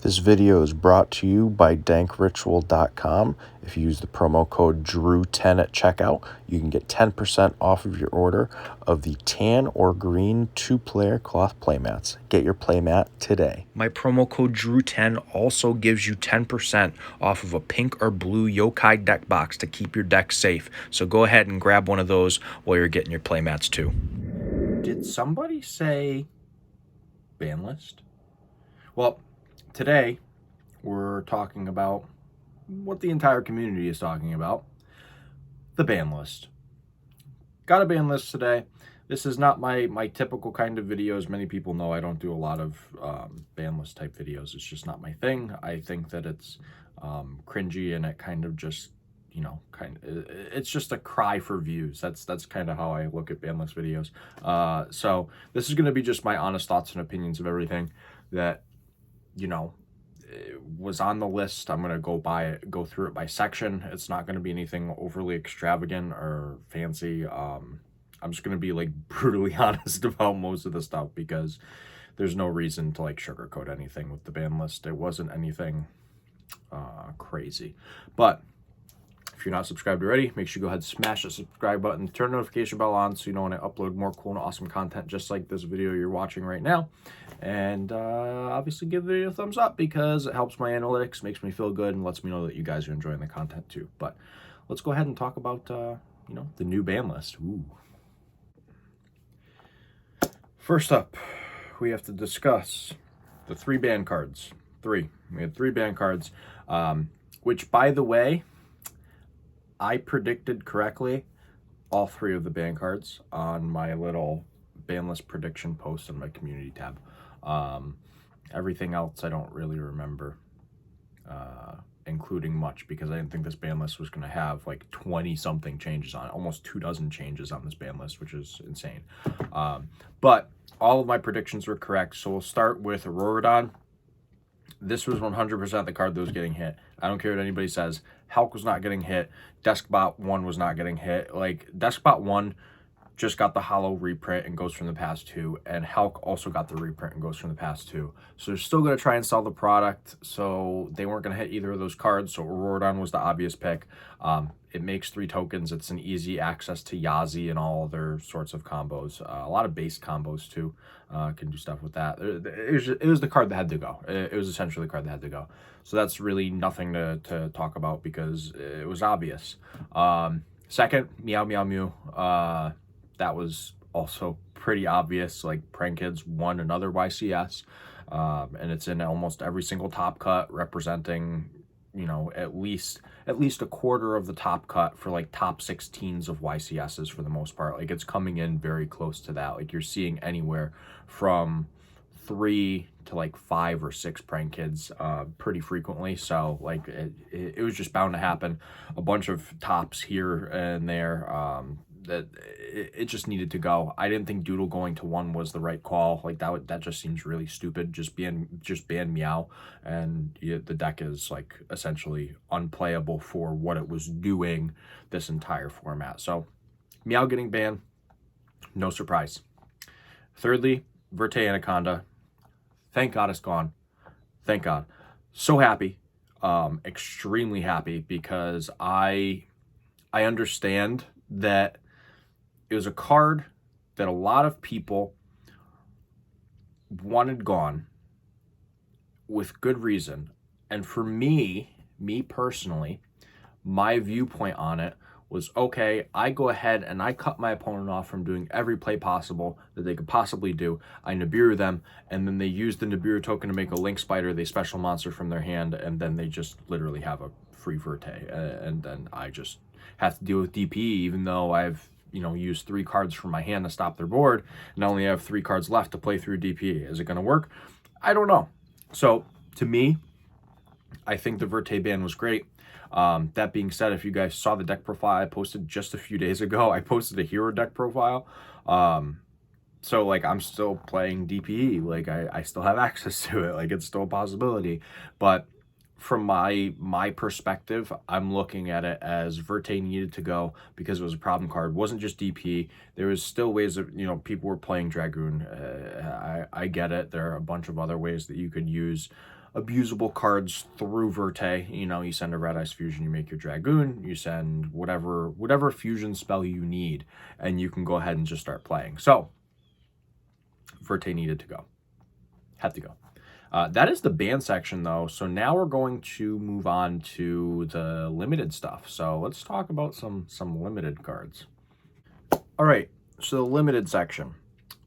This video is brought to you by dankritual.com. If you use the promo code DREW10 at checkout, you can get 10% off of your order of the tan or green 2-player cloth playmats. Get your playmat today. My promo code DREW10 also gives you 10% off of a pink or blue yokai deck box to keep your deck safe. So go ahead and grab one of those while you're getting your playmats too. Did somebody say ban list? Well, today, we're talking about what the entire community is talking about, the ban list. Got a ban list today. This is not my typical kind of videos. Many people know I don't do a lot of ban list type videos. It's just not my thing. I think that it's cringy and it kind of just, it's just a cry for views. That's kind of how I look at ban list videos. So this is going to be just my honest thoughts and opinions of everything that was on the list. I'm going to go through it by section. It's not going to be anything overly extravagant or fancy. I'm just going to be brutally honest about most of the stuff because there's no reason to sugarcoat anything with the ban list. It wasn't anything crazy. But if you're not subscribed already, make sure you go ahead and smash the subscribe button, turn the notification bell on so you know when I upload more cool and awesome content just like this video you're watching right now. And obviously give the video a thumbs up because it helps my analytics, makes me feel good, and lets me know that you guys are enjoying the content too. But let's go ahead and talk about, the new ban list. Ooh. First up, we have to discuss the 3 ban cards. We had 3 ban cards, which, by the way, I predicted correctly all 3 of the ban cards on my little ban list prediction post on my community tab. Everything else I don't really remember including much because I didn't think this ban list was going to have 20 something changes on it, almost 24 changes on this ban list, which is insane. But all of my predictions were correct. So we'll start with Auroradon. This was 100% the card that was getting hit. I don't care what anybody says. Hulk was not getting hit. Deskbot 1 was not getting hit. Deskbot 1 just got the holo reprint and Ghost from the Past 2, and Hulk also got the reprint and Ghost from the Past 2. So they're still going to try and sell the product, so they weren't going to hit either of those cards, so Auroradon was the obvious pick. It makes 3 tokens. It's an easy access to Yazi and all other sorts of combos. A lot of base combos, too. Can do stuff with that. It was the card that had to go. It was essentially the card that had to go. So that's really nothing to talk about because it was obvious. Second, Meow Meow Mew. That was also pretty obvious. Prank Kids won another YCS. And it's in almost every single top cut, representing at least a quarter of the top cut for top 16s of YCSs for the most part. It's coming in very close to that. You're seeing anywhere from 3 to 5 or 6 Prank Kids pretty frequently. So it was just bound to happen. A bunch of tops here and there. That it just needed to go. I didn't think Doodle going to 1 was the right call. That just seems really stupid. Just ban Meow, and the deck is essentially unplayable for what it was doing this entire format. So Meow getting banned, no surprise. Thirdly, Verte Anaconda. Thank God it's gone. Thank God. So happy. Extremely happy because I understand that it was a card that a lot of people wanted gone with good reason. And for me personally, my viewpoint on it was, okay, I go ahead and I cut my opponent off from doing every play possible that they could possibly do. I Nibiru them, and then they use the Nibiru token to make a Link Spider. They special monster from their hand, and then they just literally have a free Verte. And then I just have to deal with DP, even though I've use 3 cards from my hand to stop their board, and I only have 3 cards left to play through DP. Is it going to work? I don't know. So, to me, I think the Verte ban was great. That being said, if you guys saw the deck profile I posted just a few days ago, I posted a hero deck profile. So, I'm still playing DPE. I still have access to it. It's still a possibility. But from my perspective, I'm looking at it as Verte needed to go because it was a problem card. It wasn't just DP. There was still ways of, people were playing Dragoon. I get it. There are a bunch of other ways that you could use abusable cards through Verte. You know, you send a Red Ice Fusion, you make your Dragoon, you send whatever fusion spell you need, and you can go ahead and just start playing. So, Verte needed to go. Had to go. That is the ban section, though. So now we're going to move on to the limited stuff. So let's talk about some limited cards. All right, so the limited section.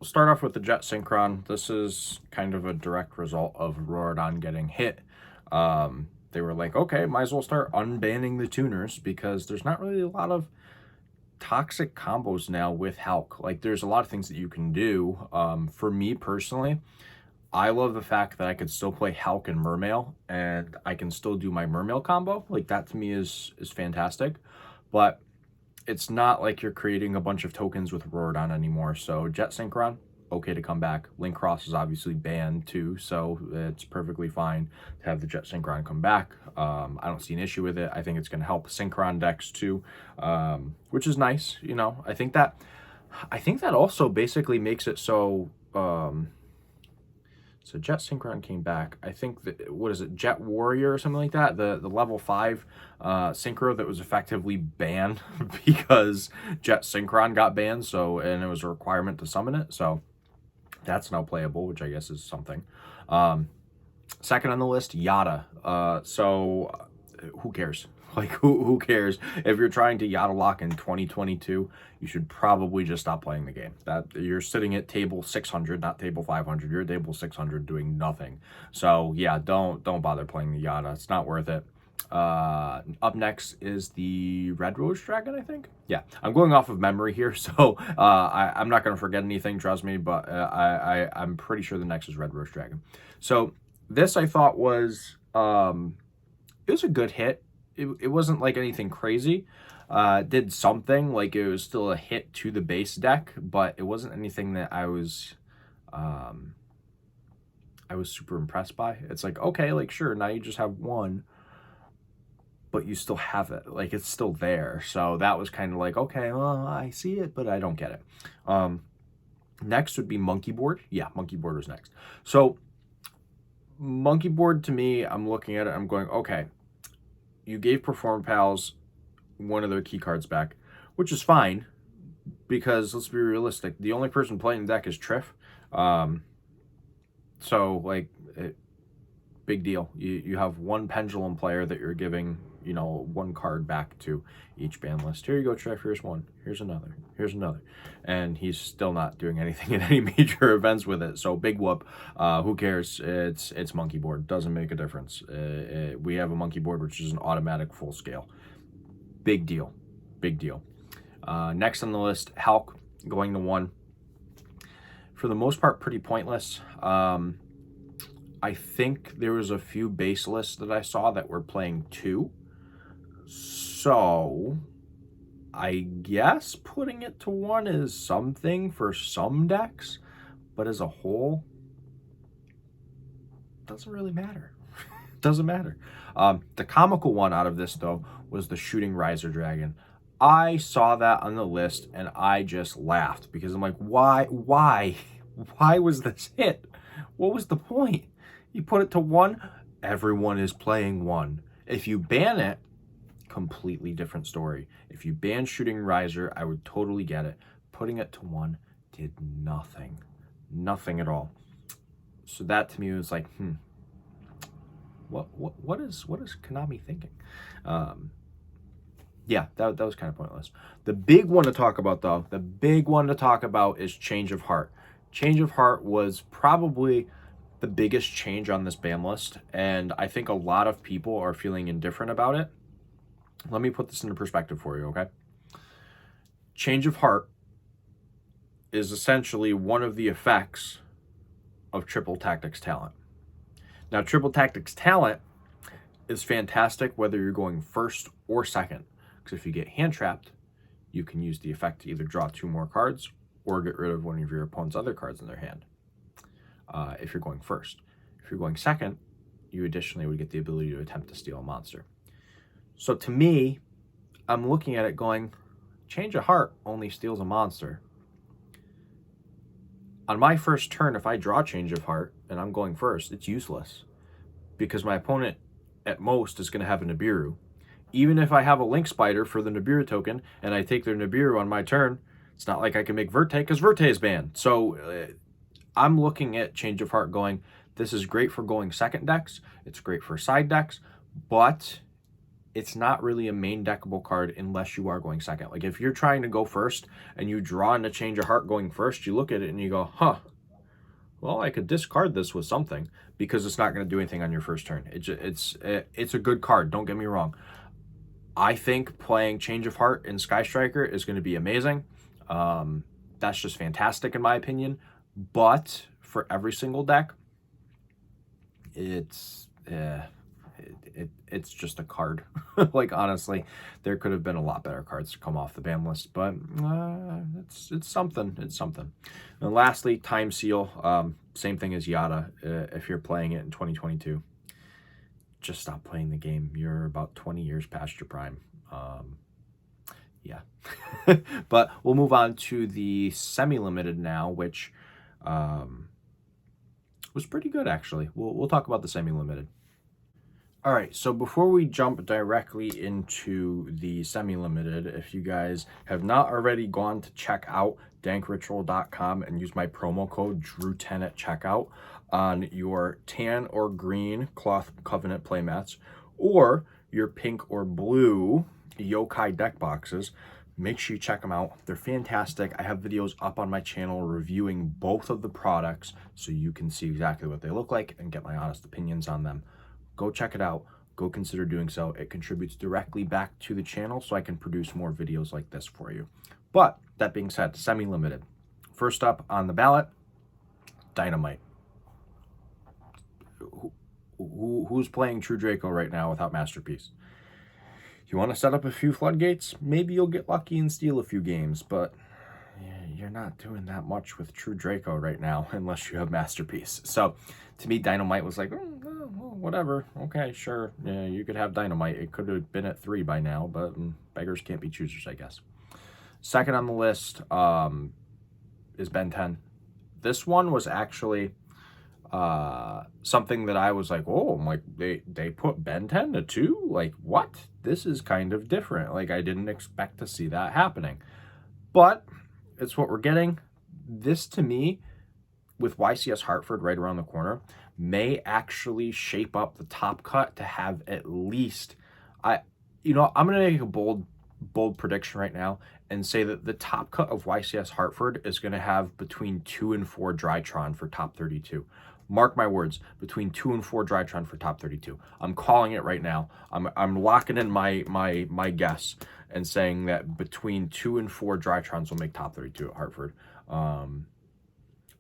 We'll start off with the Jet Synchron. This is kind of a direct result of Rorodon getting hit. They were like, okay, might as well start unbanning the tuners because there's not really a lot of toxic combos now with Hulk. Like, there's a lot of things that you can do. For me personally, I love the fact that I could still play Hulk and Mermail, and I can still do my Mermail combo. Like, that to me is fantastic. But it's not like you're creating a bunch of tokens with Rorodon anymore. So Jet Synchron, okay to come back. Link Cross is obviously banned too, so it's perfectly fine to have the Jet Synchron come back. I don't see an issue with it. I think it's going to help Synchron decks too, which is nice. You know, I think that also basically makes it so. So Jet Synchron came back. I think that, what is it, Jet Warrior or something like that? The level 5 Synchro that was effectively banned because Jet Synchron got banned. So, and it was a requirement to summon it. So that's now playable, which I guess is something. Second on the list, Yada. So who cares? Like, who cares? If you're trying to Yada lock in 2022, you should probably just stop playing the game. That you're sitting at table 600, not table 500. You're at table 600 doing nothing. So yeah, don't bother playing the Yada. It's not worth it. Up next is the Red Rose Dragon, I think. Yeah, I'm going off of memory here, so I'm not going to forget anything, trust me, but I'm pretty sure the next is Red Rose Dragon. So this I thought was, it was a good hit. It wasn't like anything crazy. Did something, like it was still a hit to the base deck, but it wasn't anything that I was super impressed by. It's like, okay, like sure, now you just have one, but you still have it. Like, it's still there. So that was kind of like, okay, well, I see it, but I don't get it. Next would be Monkey Board. Yeah, Monkey Board was next. So Monkey Board, to me, I'm looking at it, I'm going, okay, you gave Perform Pals one of their key cards back, which is fine, because let's be realistic, the only person playing the deck is Triff. So, like, big deal. You have one Pendulum player that you're giving, you know, one card back to each ban list. Here you go, Triff, here's one, here's another, here's another. And he's still not doing anything in any major events with it. So big whoop. Who cares? It's Monkey Board. Doesn't make a difference. We have a Monkey Board, which is an automatic full scale. Big deal. Big deal. Next on the list, Hulk going to 1. For the most part, pretty pointless. I think there was a few base lists that I saw that were playing 2. So I guess putting it to 1 is something for some decks, but as a whole, doesn't really matter. Doesn't matter. The comical one out of this, though, was the Shooting Riser Dragon. I saw that on the list and I just laughed because I'm like, why was this hit? What was the point? You put it to 1, everyone is playing 1. If you ban it, completely different story. If you ban Shooting Riser, I would totally get it. Putting it to 1 did nothing. Nothing at all. So that to me was like, what is Konami thinking? Yeah, that was kind of pointless. The big one to talk about, though, is Change of Heart. Change of Heart was probably the biggest change on this ban list, and I think a lot of people are feeling indifferent about it. Let me put this into perspective for you, okay? Change of Heart is essentially one of the effects of Triple Tactics Talent. Now, Triple Tactics Talent is fantastic whether you're going first or second, because if you get hand trapped, you can use the effect to either draw 2 more cards or get rid of one of your opponent's other cards in their hand. If you're going first. If you're going second, you additionally would get the ability to attempt to steal a monster. So to me, I'm looking at it going, Change of Heart only steals a monster. On my first turn, if I draw Change of Heart and I'm going first, it's useless. because my opponent at most is going to have a Nibiru. Even if I have a Link Spider for the Nibiru token and I take their Nibiru on my turn, it's not like I can make Verte because Verte is banned. So I'm looking at Change of Heart going, this is great for going second decks. It's great for side decks, but it's not really a main deckable card unless you are going second. Like if you're trying to go first and you draw in a Change of Heart going first, you look at it and you go, huh, well, I could discard this with something because it's not going to do anything on your first turn. It's a good card. Don't get me wrong. I think playing Change of Heart in Sky Striker is going to be amazing. That's just fantastic in my opinion. But for every single deck, it's just a card. Like honestly, there could have been a lot better cards to come off the ban list, but it's something. It's something. And lastly, Time Seal. Same thing as Yada. If you're playing it in 2022, just stop playing the game. You're about 20 years past your prime. Yeah. But we'll move on to the semi-limited now, which was pretty good actually. We'll talk about the semi-limited. All right, so before we jump directly into the semi-limited, if you guys have not already gone to check out dankritual.com and use my promo code DREW10 at checkout on your tan or green Cloth Covenant playmats or your pink or blue Yokai deck boxes, make sure you check them out. They're fantastic. I have videos up on my channel reviewing both of the products so you can see exactly what they look like and get my honest opinions on them. Go check it out. Go consider doing so. It contributes directly back to the channel so I can produce more videos like this for you. But that being said, semi-limited. First up on the ballot, Dynamite. Who's playing True Draco right now without Masterpiece? You want to set up a few floodgates? Maybe you'll get lucky and steal a few games, but you're not doing that much with True Draco right now unless you have Masterpiece. So to me, Dynamite was like, whatever. Okay, sure. Yeah, you could have Dynamite. It could have been at 3 by now, but beggars can't be choosers, I guess. Second on the list is Ben 10. This one was actually something that I was like, oh, I'm like, they put Ben 10 to 2? Like, what? This is kind of different. Like, I didn't expect to see that happening. But it's what we're getting. This, to me, with YCS Hartford right around the corner, may actually shape up the top cut to have at least, I'm going to make a bold prediction right now and say that the top cut of YCS Hartford is going to have between 2 and 4 Drytron for top 32. Mark my words, between 2 and 4 Drytron for top 32. I'm calling it right now. I'm locking in my guess and saying that between 2 and 4 Drytrons will make top 32 at Hartford.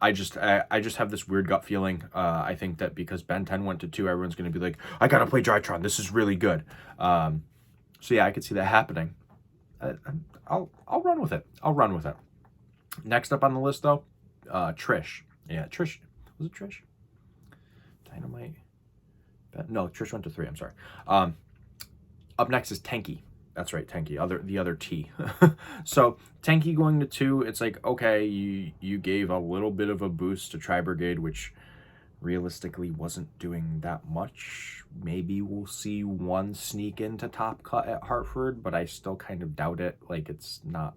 I just have this weird gut feeling. I think that because Ben 10 went to 2, everyone's going to be like, I got to play Drytron. This is really good. So yeah, I could see that happening. I'll run with it. I'll run with it. Next up on the list, though, Trish. Yeah, Trish. Was it Trish? Dynamite. No, Trish went to 3. I'm sorry. Up next is Tenki. That's right, Tenki. The other T. So Tenki going to 2. It's like, okay, you gave a little bit of a boost to Tri-Brigade, which realistically wasn't doing that much. Maybe we'll see one sneak into top cut at Hartford, but I still kind of doubt it. Like, it's not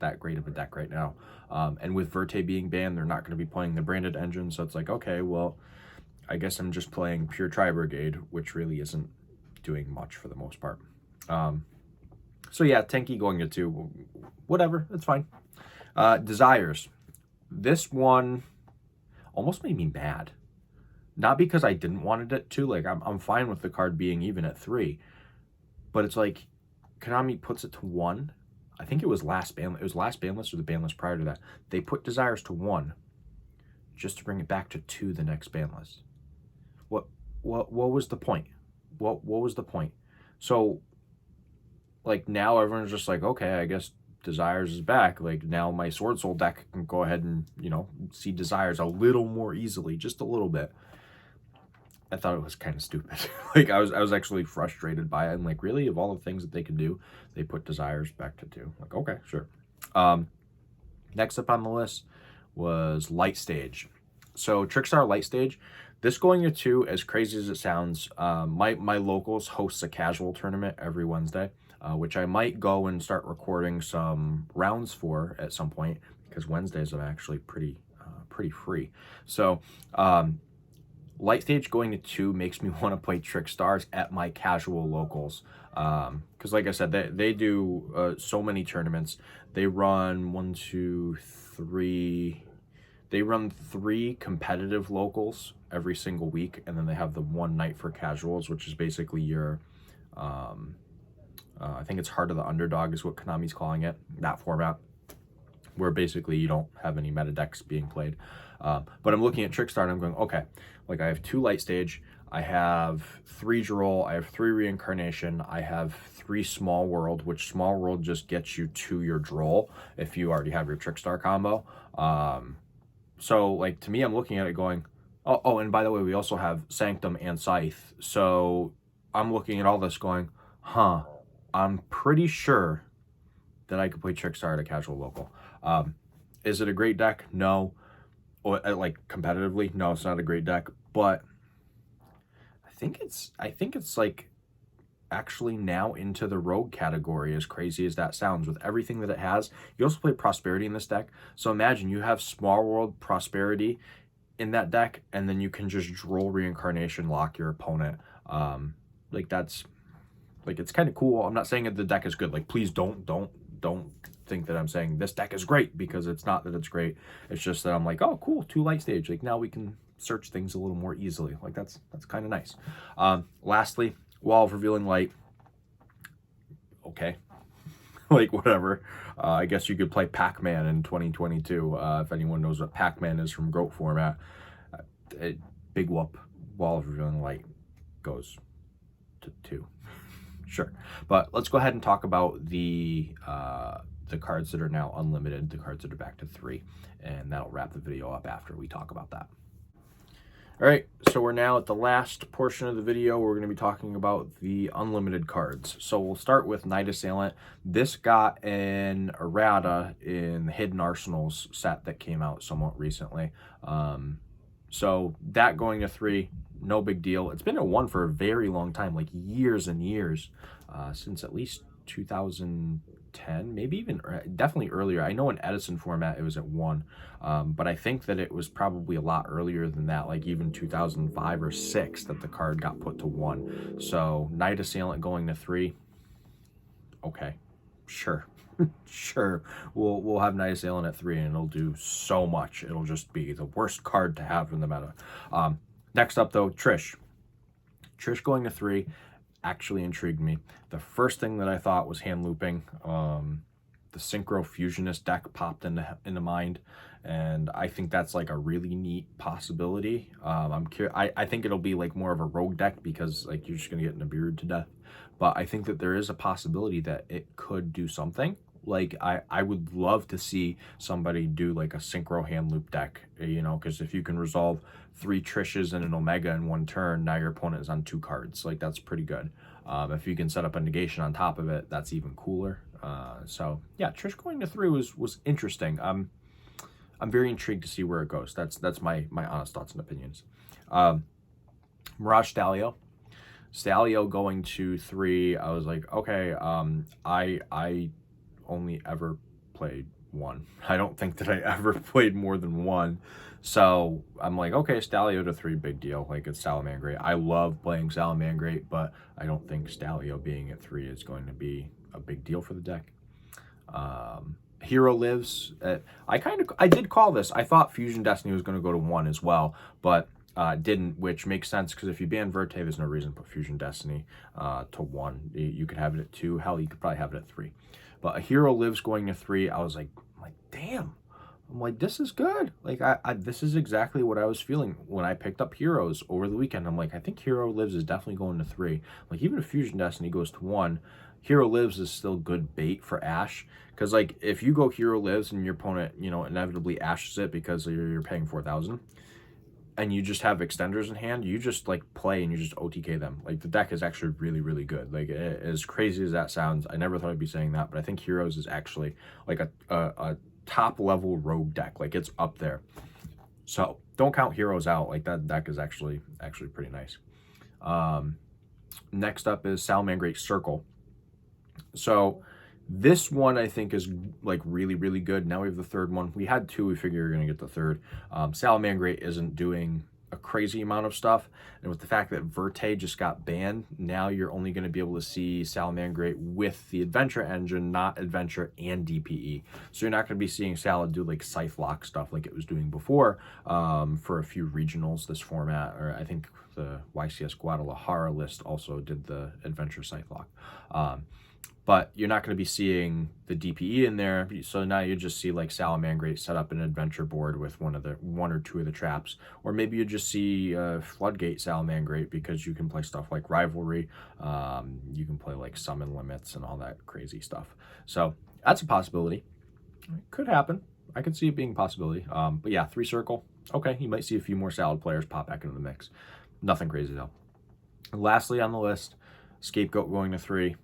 that great of a deck right now. And with Verte being banned, they're not going to be playing the branded engine, so it's like, okay, well, I guess I'm just playing pure Tri-Brigade, which really isn't doing much for the most part. So yeah, Tenki going to 2, whatever, it's fine. Desires. This one almost made me mad. Not because I didn't want it at 2, like I'm fine with the card being even at 3, but it's like Konami puts it to 1. I think it was last ban list or the ban list prior to that. They put Desires to 1 just to bring it back to 2 the next ban list. What was the point? What was the point? So like now everyone's just like, okay, I guess Desires is back. Like now my Sword Soul deck can go ahead and, see Desires a little more easily, just a little bit. I thought it was kind of stupid. Like I was actually frustrated by it. I'm like, really, of all the things that they could do, they put Desires back to 2. Like, okay, sure. Next up on the list was Light Stage. So Trickstar Light Stage, This going to 2, as crazy as it sounds, my locals hosts a casual tournament every Wednesday, which I might go and start recording some rounds for at some point, because Wednesdays are actually pretty free. So light stage going to 2 makes me want to play Trick Stars at my casual locals, because like I said, they do so many tournaments. They run 1, 2, 3. They run 3 competitive locals every single week, and then they have the one night for casuals, which is basically your, I think it's Heart of the Underdog is what Konami's calling it, that format, where basically you don't have any meta decks being played. But I'm looking at Trickstar and I'm going, okay, like I have 2 light stage, I have 3 Droll, I have 3 Reincarnation, I have 3 Small World, which Small World just gets you to your Droll if you already have your Trickstar combo. So like to me, I'm looking at it going, oh, and by the way, we also have Sanctum and Scythe. So I'm looking at all this going, I'm pretty sure that I could play Trickstar at a casual local. Is it a great deck? No. Or like competitively, no, it's not a great deck. But I think it's like actually now into the rogue category, as crazy as that sounds, with everything that it has. You also play Prosperity in this deck, so imagine you have Small World, Prosperity in that deck, and then you can just Droll Reincarnation, lock your opponent. Like that's, like, it's kind of cool. I'm not saying that the deck is good, like please don't think that I'm saying this deck is great, because it's not that it's great. It's just that I'm like, oh cool, 2 light stage, like now we can search things a little more easily. Like that's kind of nice. Lastly, Wall of Revealing Light. Okay. Like whatever. I guess you could play Pac-Man in 2022. If anyone knows what Pac-Man is from GOAT format. Big whoop. Wall of Revealing Light goes to 2. Sure. But let's go ahead and talk about the cards that are now unlimited, the cards that are back to 3. And that'll wrap the video up after we talk about that. All right, so we're now at the last portion of the video. We're going to be talking about the unlimited cards. So we'll start with Night Assailant. This got an errata in the Hidden Arsenals set that came out somewhat recently. So that going to 3, no big deal. It's been a 1 for a very long time, like years and years, since at least 2010, maybe even definitely earlier. I know in Edison format it was at 1, but I think that it was probably a lot earlier than that, like even 2005 or 6 that the card got put to 1. So Night Assailant going to 3, okay, sure. Sure, we'll have Night Assailant at 3 and it'll do so much. It'll just be the worst card to have in the meta. Next up though, Trish going to 3 actually intrigued me. The first thing that I thought was hand looping. The Synchro Fusionist deck popped into mind, and I think that's like a really neat possibility. I'm curious. I think it'll be like more of a rogue deck, because like you're just gonna get Nibiru to death. But I think that there is a possibility that it could do something. Like I would love to see somebody do like a Synchro hand loop deck, you know, because if you can resolve 3 Trishes and an Omega in 1 turn, now your opponent is on 2 cards. Like that's pretty good. If you can set up a negation on top of it, that's even cooler. So yeah, Trish going to 3 was interesting. I'm very intrigued to see where it goes. That's my honest thoughts and opinions. Mirage Stalio going to 3, I was like, okay, I only ever played 1. I don't think that I ever played more than 1. So I'm like, okay, Stalio to 3, big deal. Like it's Salamangreat. I love playing Salamangreat, but I don't think Stalio being at 3 is going to be a big deal for the deck. Hero Lives. I did call this. I thought Fusion Destiny was going to go to 1 as well, but didn't, which makes sense because if you ban Verte, there's no reason to put Fusion Destiny to 1. You could have it at 2. Hell, you could probably have it at 3. But a Hero Lives going to 3, I was like, damn. I'm like, this is good. Like, this is exactly what I was feeling when I picked up Heroes over the weekend. I'm like, I think Hero Lives is definitely going to 3. Like, even if Fusion Destiny goes to 1, Hero Lives is still good bait for Ash. Because, like, if you go Hero Lives and your opponent, you know, inevitably Ashes it because you're paying 4,000, and you just have extenders in hand, you just, like, play and you just OTK them. Like, the deck is actually really, really good. Like, as crazy as that sounds, I never thought I'd be saying that, but I think Heroes is actually, like, a top-level rogue deck. Like, it's up there. So, don't count Heroes out. Like, that deck is actually pretty nice. Next up is Salamangreat Circle. So this one I think is like really, really good. Now we have the third one. We had two, we figure we're gonna get the third. Salamangreat isn't doing a crazy amount of stuff, and with the fact that Verte just got banned, now you're only going to be able to see Salamangreat with the Adventure engine, not Adventure and DPE. So you're not going to be seeing Sal do like Scythe Lock stuff like it was doing before for a few regionals this format, or I think the YCS Guadalajara list also did the Adventure Scythe Lock. But you're not going to be seeing the DPE in there. So now you just see like Salamangreat set up an adventure board with one or two of the traps. Or maybe you just see Floodgate Salamangreat because you can play stuff like Rivalry. You can play like Summon Limits and all that crazy stuff. So that's a possibility. It could happen. I could see it being a possibility. But yeah, 3 circle. Okay, you might see a few more Salad players pop back into the mix. Nothing crazy though. Lastly on the list, Scapegoat going to 3.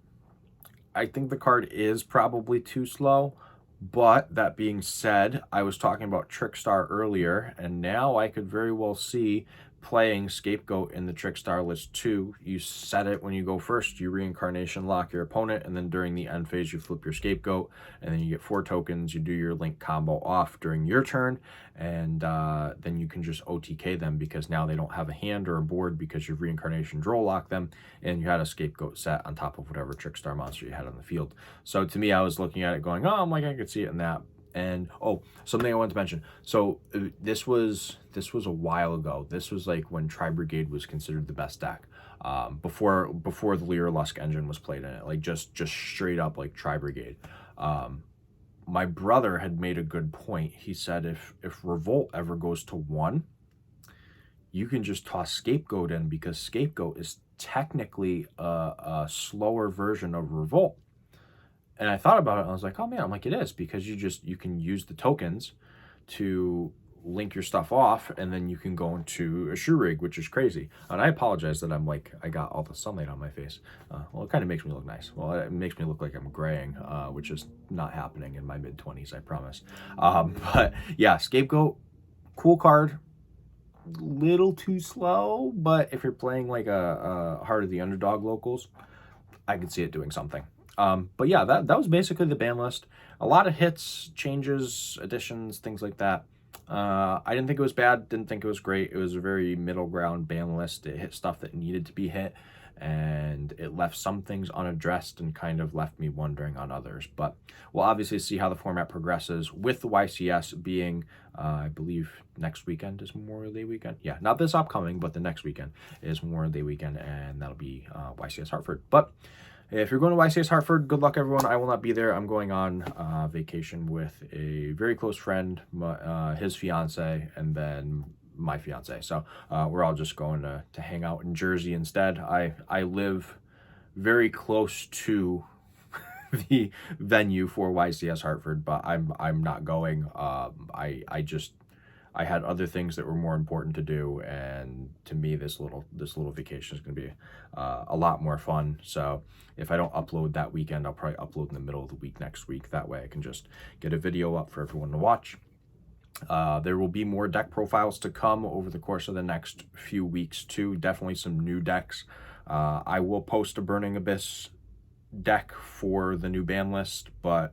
I think the card is probably too slow, but that being said, I was talking about Trickstar earlier, and now I could very well see playing Scapegoat in the Trickstar list too. You set it when you go first, you reincarnation lock your opponent, and then during the end phase you flip your Scapegoat, and then you get 4 tokens, you do your link combo off during your turn, and then you can just OTK them because now they don't have a hand or a board because you've reincarnation draw lock them, and you had a Scapegoat set on top of whatever Trickstar monster you had on the field. So to me, I was looking at it going, oh, I'm like, I could see it in that. And oh, something I wanted to mention. So this was a while ago. This was like when Tri-Brigade was considered the best deck. Before the Lyra Lusk engine was played in it. Like just straight up like Tri-Brigade. My brother had made a good point. He said if Revolt ever goes to 1, you can just toss Scapegoat in because Scapegoat is technically a slower version of Revolt. And I thought about it, and I was like, oh man, I'm like, it is, because you can use the tokens to link your stuff off, and then you can go into a shoe rig, which is crazy. And I apologize that I'm like, I got all the sunlight on my face. Well, it kind of makes me look nice. Well, it makes me look like I'm graying, which is not happening in my mid-20s, I promise. But yeah, Scapegoat, cool card. Little too slow, but if you're playing like a Heart of the Underdog locals, I could see it doing something. But yeah, that was basically the ban list. A lot of hits, changes, additions, things like that. I didn't think it was bad, didn't think it was great. It was a very middle ground ban list. It hit stuff that needed to be hit, and it left some things unaddressed and kind of left me wondering on others. But we'll obviously see how the format progresses with the YCS being, I believe next weekend is Memorial Day weekend. Yeah, not this upcoming, but the next weekend is Memorial Day weekend, and that'll be YCS Hartford. But if you're going to YCS Hartford, good luck, everyone. I will not be there. I'm going on vacation with a very close friend, his fiance, and then my fiance. So we're all just going to hang out in Jersey instead. I live very close to the venue for YCS Hartford, but I'm not going. I had other things that were more important to do, and to me, this little vacation is going to be a lot more fun. So if I don't upload that weekend, I'll probably upload in the middle of the week next week. That way I can just get a video up for everyone to watch. There will be more deck profiles to come over the course of the next few weeks too. Definitely some new decks. I will post a Burning Abyss deck for the new ban list, but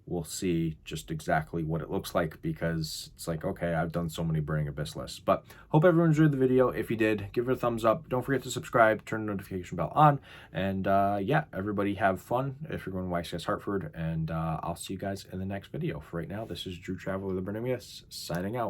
we'll see just exactly what it looks like, because it's like, okay, I've done so many Burning Abyss lists. But hope everyone enjoyed the video. If you did, give it a thumbs up. Don't forget to subscribe, turn the notification bell on, and yeah, everybody have fun if you're going to YCS Hartford, and I'll see you guys in the next video. For right now, this is Drew Traveler of the Burning Abyss, signing out.